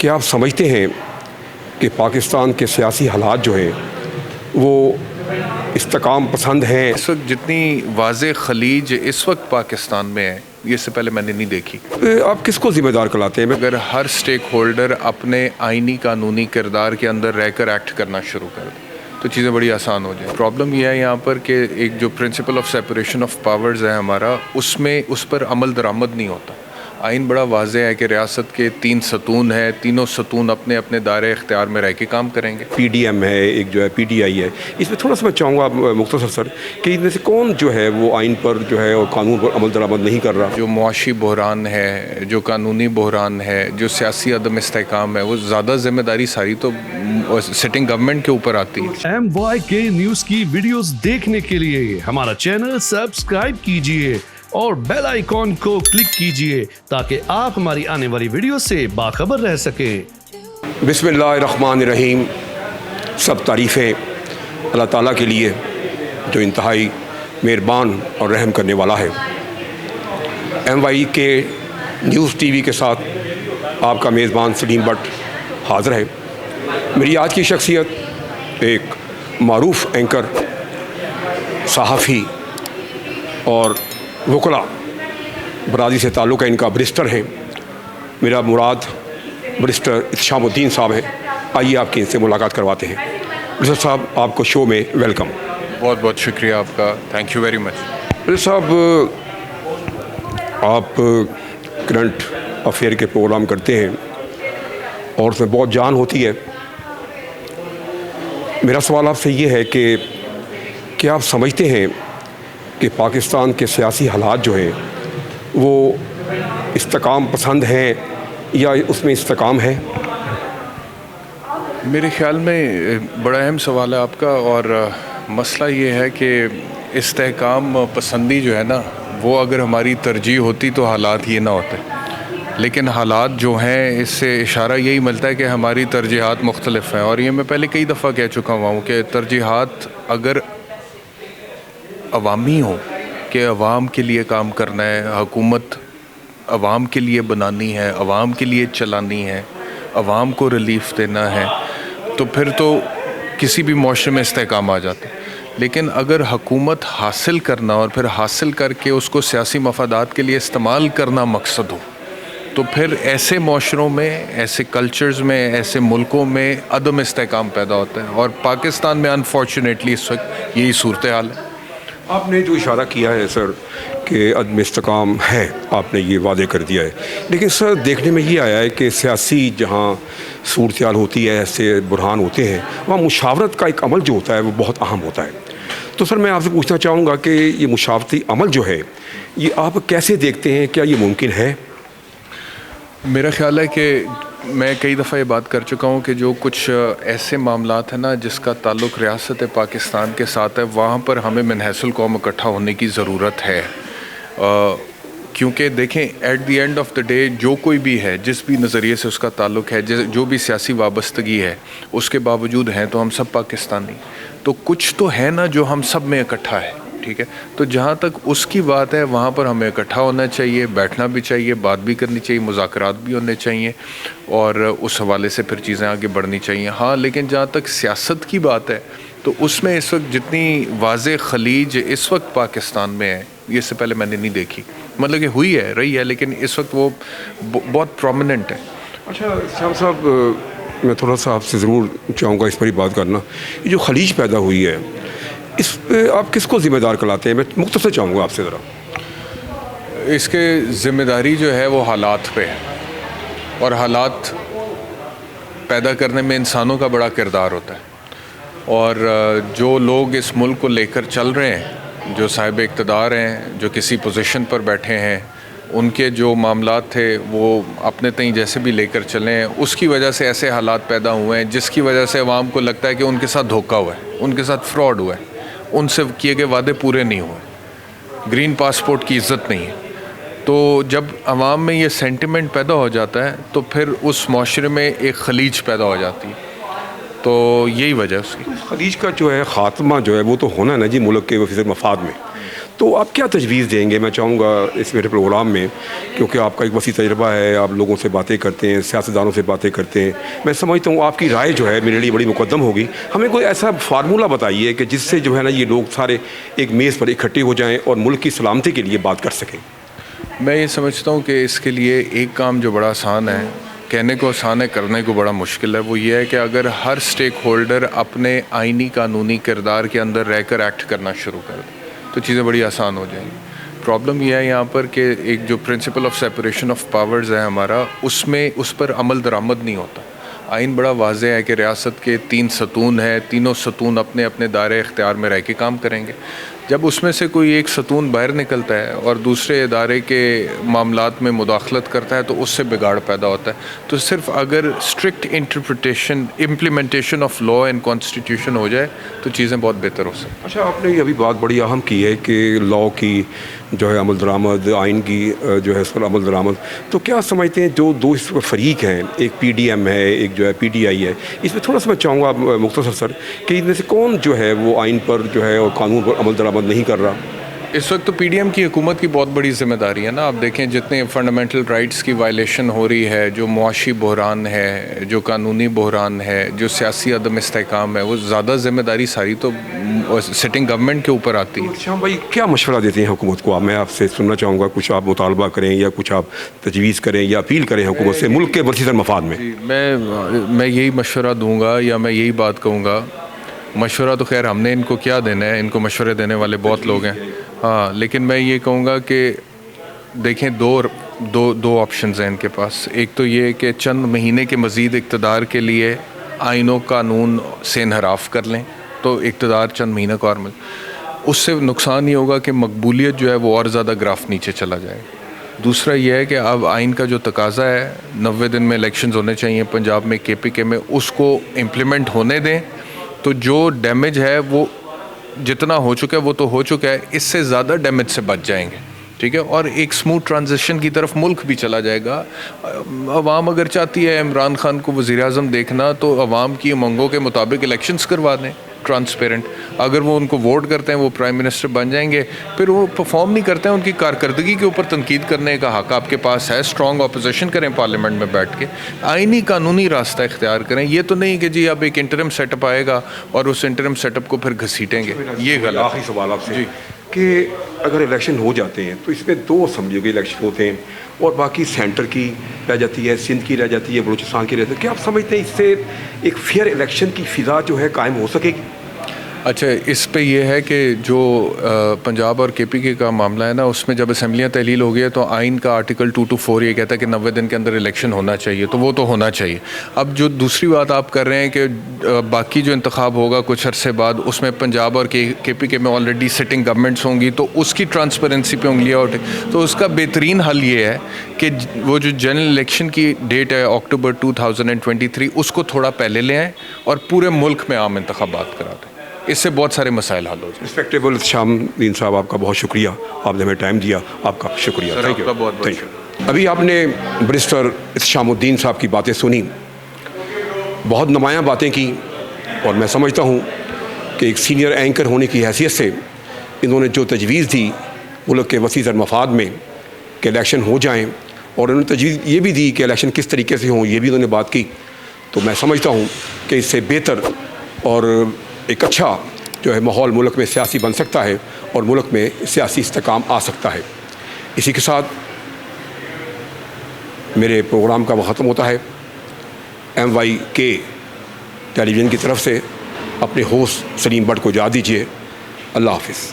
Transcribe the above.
کہ آپ سمجھتے ہیں کہ پاکستان کے سیاسی حالات جو ہیں وہ استحکام پسند ہیں؟ اس وقت جتنی واضح خلیج اس وقت پاکستان میں ہے یہ اس سے پہلے میں نے نہیں دیکھی۔ آپ کس کو ذمہ دار کراتے ہیں؟ اگر ہر سٹیک ہولڈر اپنے آئینی قانونی کردار کے اندر رہ کر ایکٹ کرنا شروع کر دے تو چیزیں بڑی آسان ہو جائیں۔ پرابلم یہ ہے یہاں پر کہ ایک جو principle of separation of powers ہے ہمارا، اس پر عمل درآمد نہیں ہوتا۔ آئین بڑا واضح ہے کہ ریاست کے 3 ستون ہیں، تینوں ستون اپنے اپنے دائرۂ اختیار میں رہ کے کام کریں گے۔ پی ڈی ایم ہے، ایک جو ہے پی ڈی آئی ہے، اس میں تھوڑا سا میں چاہوں گا مختصر سر کہ ان میں سے کون جو ہے وہ آئین پر جو ہے اور قانون پر عمل درآمد نہیں کر رہا؟ جو معاشی بحران ہے، جو قانونی بحران ہے، جو سیاسی عدم استحکام ہے، وہ زیادہ ذمہ داری ساری تو سٹنگ گورنمنٹ کے اوپر آتی ہے۔ MYK نیوز کی ویڈیوز دیکھنے کے لیے ہمارا چینل سبسکرائب کیجئے اور بیل آئیکن کو کلک کیجئے تاکہ آپ ہماری آنے والی ویڈیو سے باخبر رہ سکیں۔ بسم اللہ الرحمن الرحیم۔ سب تعریفیں اللہ تعالیٰ کے لیے جو انتہائی مہربان اور رحم کرنے والا ہے۔ MYK نیوز ٹی وی کے ساتھ آپ کا میزبان سلیم بٹ حاضر ہے۔ میری آج کی شخصیت ایک معروف اینکر، صحافی اور وکلا برادری سے تعلق ہے، ان کا برسٹر ہے۔ میرا مراد برسٹر احتشام الدین صاحب ہیں۔ آئیے آپ کی ان سے ملاقات کرواتے ہیں۔ برسٹر صاحب، آپ کو شو میں ویلکم۔ بہت بہت شکریہ آپ کا، تھینک یو ویری مچ۔ برسٹر صاحب، آپ کرنٹ افیئر کے پروگرام کرتے ہیں اور اس میں بہت جان ہوتی ہے۔ میرا سوال آپ سے یہ ہے کہ کیا آپ سمجھتے ہیں کہ پاکستان کے سیاسی حالات جو ہیں وہ استحکام پسند ہیں یا اس میں استحکام ہے؟ میرے خیال میں بڑا اہم سوال ہے آپ کا، اور مسئلہ یہ ہے کہ استحکام پسندی جو ہے نا، وہ اگر ہماری ترجیح ہوتی تو حالات یہ نہ ہوتے، لیکن حالات جو ہیں اس سے اشارہ یہی ملتا ہے کہ ہماری ترجیحات مختلف ہیں۔ اور یہ میں پہلے کئی دفعہ کہہ چکا ہوا ہوں کہ ترجیحات اگر عوامی ہوں کہ عوام کے لیے کام کرنا ہے، حکومت عوام کے لیے بنانی ہے، عوام کے لیے چلانی ہے، عوام کو ریلیف دینا ہے، تو پھر تو کسی بھی معاشرے میں استحکام آ جاتا ہے۔ لیکن اگر حکومت حاصل کرنا اور پھر حاصل کر کے اس کو سیاسی مفادات کے لیے استعمال کرنا مقصد ہو، تو پھر ایسے معاشروں میں، ایسے کلچرز میں، ایسے ملکوں میں عدم استحکام پیدا ہوتا ہے، اور پاکستان میں انفارچونیٹلی اس وقت یہی صورتحال ہے۔ آپ نے جو اشارہ کیا ہے سر کہ عدم استحکام ہے، آپ نے یہ واضح کر دیا ہے، لیکن سر دیکھنے میں یہ آیا ہے کہ سیاسی جہاں صورتحال ہوتی ہے، ایسے بحران ہوتے ہیں، وہاں مشاورت کا ایک عمل جو ہوتا ہے وہ بہت اہم ہوتا ہے۔ تو سر میں آپ سے پوچھنا چاہوں گا کہ یہ مشاورتی عمل جو ہے یہ آپ کیسے دیکھتے ہیں؟ کیا یہ ممکن ہے؟ میرا خیال ہے کہ میں کئی دفعہ یہ بات کر چکا ہوں کہ جو کچھ ایسے معاملات ہیں نا جس کا تعلق ریاست پاکستان کے ساتھ ہے، وہاں پر ہمیں من حیث القوم اکٹھا ہونے کی ضرورت ہے، کیونکہ دیکھیں at the end of the day جو کوئی بھی ہے، جس بھی نظریے سے اس کا تعلق ہے، جو بھی سیاسی وابستگی ہے، اس کے باوجود ہیں تو ہم سب پاکستانی، تو کچھ تو ہے نا جو ہم سب میں اکٹھا ہے، ٹھیک ہے؟ تو جہاں تک اس کی بات ہے وہاں پر ہمیں اکٹھا ہونا چاہیے، بیٹھنا بھی چاہیے، بات بھی کرنی چاہیے، مذاکرات بھی ہونے چاہیے، اور اس حوالے سے پھر چیزیں آگے بڑھنی چاہیے۔ ہاں، لیکن جہاں تک سیاست کی بات ہے تو اس میں اس وقت جتنی واضح خلیج اس وقت پاکستان میں ہے یہ اس سے پہلے میں نے نہیں دیکھی، مطلب کہ ہوئی ہے، رہی ہے، لیکن اس وقت وہ بہت پرومیننٹ ہے۔ اچھا شاہ صاحب، میں تھوڑا سا آپ سے ضرور چاہوں گا اس پر ہی بات کرنا۔ یہ جو خلیج پیدا ہوئی ہے اس پہ آپ کس کو ذمہ دار کراتے ہیں؟ میں مختصر چاہوں گا آپ سے ذرا۔ اس کے ذمہ داری جو ہے وہ حالات پہ ہے، اور حالات پیدا کرنے میں انسانوں کا بڑا کردار ہوتا ہے، اور جو لوگ اس ملک کو لے کر چل رہے ہیں، جو صاحب اقتدار ہیں، جو کسی پوزیشن پر بیٹھے ہیں، ان کے جو معاملات تھے وہ اپنے تئیں جیسے بھی لے کر چلیں، اس کی وجہ سے ایسے حالات پیدا ہوئے ہیں جس کی وجہ سے عوام کو لگتا ہے کہ ان کے ساتھ دھوکہ ہوا ہے، ان کے ساتھ فراڈ ہوا ہے، ان سے کیے گئے وعدے پورے نہیں ہوئے، گرین پاسپورٹ کی عزت نہیں ہے۔ تو جب عوام میں یہ سینٹیمنٹ پیدا ہو جاتا ہے تو پھر اس معاشرے میں ایک خلیج پیدا ہو جاتی ہے، تو یہی وجہ ہے اس کی۔ خلیج کا جو ہے خاتمہ جو ہے وہ تو ہونا ہے نا جی، ملک کے وفیظ مفاد میں۔ تو آپ کیا تجویز دیں گے؟ میں چاہوں گا اس میرے پروگرام میں، کیونکہ آپ کا ایک وسیع تجربہ ہے، آپ لوگوں سے باتیں کرتے ہیں، سیاستدانوں سے باتیں کرتے ہیں، میں سمجھتا ہوں آپ کی رائے جو ہے میرے لیے بڑی مقدم ہوگی. ہمیں کوئی ایسا فارمولہ بتائیے کہ جس سے جو ہے نا یہ لوگ سارے ایک میز پر اکٹھے ہو جائیں اور ملک کی سلامتی کے لیے بات کر سکیں. میں یہ سمجھتا ہوں کہ اس کے لیے ایک کام جو بڑا آسان ہے، کہنے کو آسان ہے کرنے کو بڑا مشکل ہے، وہ یہ ہے کہ اگر ہر سٹیک ہولڈر اپنے آئینی قانونی کردار کے اندر رہ کر ایکٹ کرنا شروع کر دے تو چیزیں بڑی آسان ہو جائیں گی. پرابلم یہ ہے یہاں پر کہ ایک جو principle of separation of powers ہے ہمارا، اس پر عمل درآمد نہیں ہوتا. آئین بڑا واضح ہے کہ ریاست کے 3 ستون ہیں، تینوں ستون اپنے اپنے دائرۂ اختیار میں رہ کے کام کریں گے. جب اس میں سے کوئی ایک ستون باہر نکلتا ہے اور دوسرے ادارے کے معاملات میں مداخلت کرتا ہے تو اس سے بگاڑ پیدا ہوتا ہے. تو صرف اگر strict implementation of law and constitution ہو جائے تو چیزیں بہت بہتر ہو سکتی. اچھا، آپ نے یہ ابھی بات بڑی اہم کی ہے کہ لا کی جو ہے عمل درآمد، آئین کی جو ہے اس پر عمل درآمد. تو کیا سمجھتے ہیں جو دو اس فریق ہیں، ایک پی ڈی ایم ہے، ایک جو ہے پی ڈی آئی ہے، اس میں تھوڑا سا میں چاہوں گا مختصر سر کہ ان میں سے کون جو ہے وہ آئین پر جو ہے اور قانون پر عمل درآمد نہیں کر رہا؟ اس وقت تو پی ڈی ایم کی حکومت کی بہت بڑی ذمہ داری ہے نا. آپ دیکھیں جتنے فنڈامنٹل رائٹس کی وائلیشن ہو رہی ہے، جو معاشی بحران ہے، جو قانونی بحران ہے، جو سیاسی عدم استحکام ہے، وہ زیادہ ذمہ داری ساری تو سٹنگ گورنمنٹ کے اوپر آتی ہے. شام بھائی کیا مشورہ دیتے ہیں حکومت کو؟ میں آپ سے سننا چاہوں گا، کچھ آپ مطالبہ کریں یا کچھ آپ تجویز کریں یا اپیل کریں حکومت سے ملک کے وسیع مفاد میں. میں یہی مشورہ دوں گا یا میں یہی بات کہوں گا. مشورہ تو خیر ہم نے ان کو کیا دینا ہے، ان کو مشورے دینے والے بہت لوگ ہیں. ہاں، لیکن میں یہ کہوں گا کہ دیکھیں دو آپشنز ہیں ان کے پاس. ایک تو یہ کہ چند مہینے کے مزید اقتدار کے لیے آئین و قانون سے انحراف کر لیں تو اقتدار چند مہینہ کا اور اس سے نقصان یہ ہوگا کہ مقبولیت جو ہے وہ اور زیادہ گراف نیچے چلا جائے. دوسرا یہ ہے کہ اب آئین کا جو تقاضا ہے 90 دن میں الیکشنز ہونے چاہیے پنجاب میں، کے پی کے میں، اس کو امپلیمنٹ ہونے دیں تو جو ڈیمیج ہے وہ جتنا ہو چکا ہے وہ تو ہو چکا ہے، اس سے زیادہ ڈیمیج سے بچ جائیں گے. ٹھیک ہے، اور ایک سموتھ ٹرانزیشن کی طرف ملک بھی چلا جائے گا. عوام اگر چاہتی ہے عمران خان کو وزیر اعظم دیکھنا تو عوام کی امنگوں کے مطابق الیکشنز کروا دیں ٹرانسپیرنٹ. اگر وہ ان کو ووٹ کرتے ہیں وہ پرائم منسٹر بن جائیں گے. پھر وہ پرفارم نہیں کرتے ہیں، ان کی کارکردگی کے اوپر تنقید کرنے کا حق آپ کے پاس ہے. اسٹرانگ اپوزیشن کریں پارلیمنٹ میں بیٹھ کے، آئینی قانونی راستہ اختیار کریں. یہ تو نہیں کہ جی اب ایک انٹرم سیٹ اپ آئے گا اور اس انٹرم سیٹ اپ کو پھر گھسیٹیں گے. یہ غلط. آخری سوال آپ سے کہ اگر الیکشن ہو جاتے ہیں تو اس میں 2 اسمبلیوں کے الیکشن ہوتے ہیں اور باقی سینٹر کی رہ جاتی ہے، سندھ کی رہ جاتی ہے، بلوچستان کی رہتی ہے. کیا آپ سمجھتے ہیں اس سے ایک فیئر الیکشن کی فضا جو ہے قائم ہو سکے گی؟ اچھا، اس پہ یہ ہے کہ جو پنجاب اور کے پی کے کا معاملہ ہے نا، اس میں جب اسمبلیاں تحلیل ہو گئی تو آئین کا آرٹیکل 224 یہ کہتا ہے کہ 90 دن کے اندر الیکشن ہونا چاہیے، تو وہ تو ہونا چاہیے. اب جو دوسری بات آپ کر رہے ہیں کہ باقی جو انتخاب ہوگا کچھ عرصے بعد اس میں پنجاب اور کے پی کے میں آلریڈی سٹنگ گورنمنٹس ہوں گی تو اس کی ٹرانسپیرنسی پہ انگلیاں اٹھے. تو اس کا بہترین حل یہ ہے کہ وہ جو جنرل الیکشن کی ڈیٹ ہے اکتوبر 2023 اس کو تھوڑا پہلے لے آئیں اور پورے ملک میں عام انتخابات کرا دیں. اس سے بہت سارے مسائل حل ہو جائیں. رسپیکٹیبل شام الدین صاحب، آپ کا بہت شکریہ، آپ نے ہمیں ٹائم دیا، آپ کا شکریہ. آپ کا بہت بہت شکریہ. ابھی آپ نے برسٹر شام الدین صاحب کی باتیں سنی، بہت نمایاں باتیں کی، اور میں سمجھتا ہوں کہ ایک سینئر اینکر ہونے کی حیثیت سے انہوں نے جو تجویز دی ملک کے وسیع مفاد میں کہ الیکشن ہو جائیں، اور انہوں نے تجویز یہ بھی دی کہ الیکشن کس طریقے سے ہوں، یہ بھی انہوں نے بات کی. تو میں سمجھتا ہوں کہ اس سے بہتر اور ایک اچھا جو ہے ماحول ملک میں سیاسی بن سکتا ہے اور ملک میں سیاسی استحکام آ سکتا ہے. اسی کے ساتھ میرے پروگرام کا وقت ختم ہوتا ہے. MYK ٹیلی ویژن کی طرف سے اپنے ہوسٹ سلیم بٹ کو اجازت دیجیے. اللہ حافظ.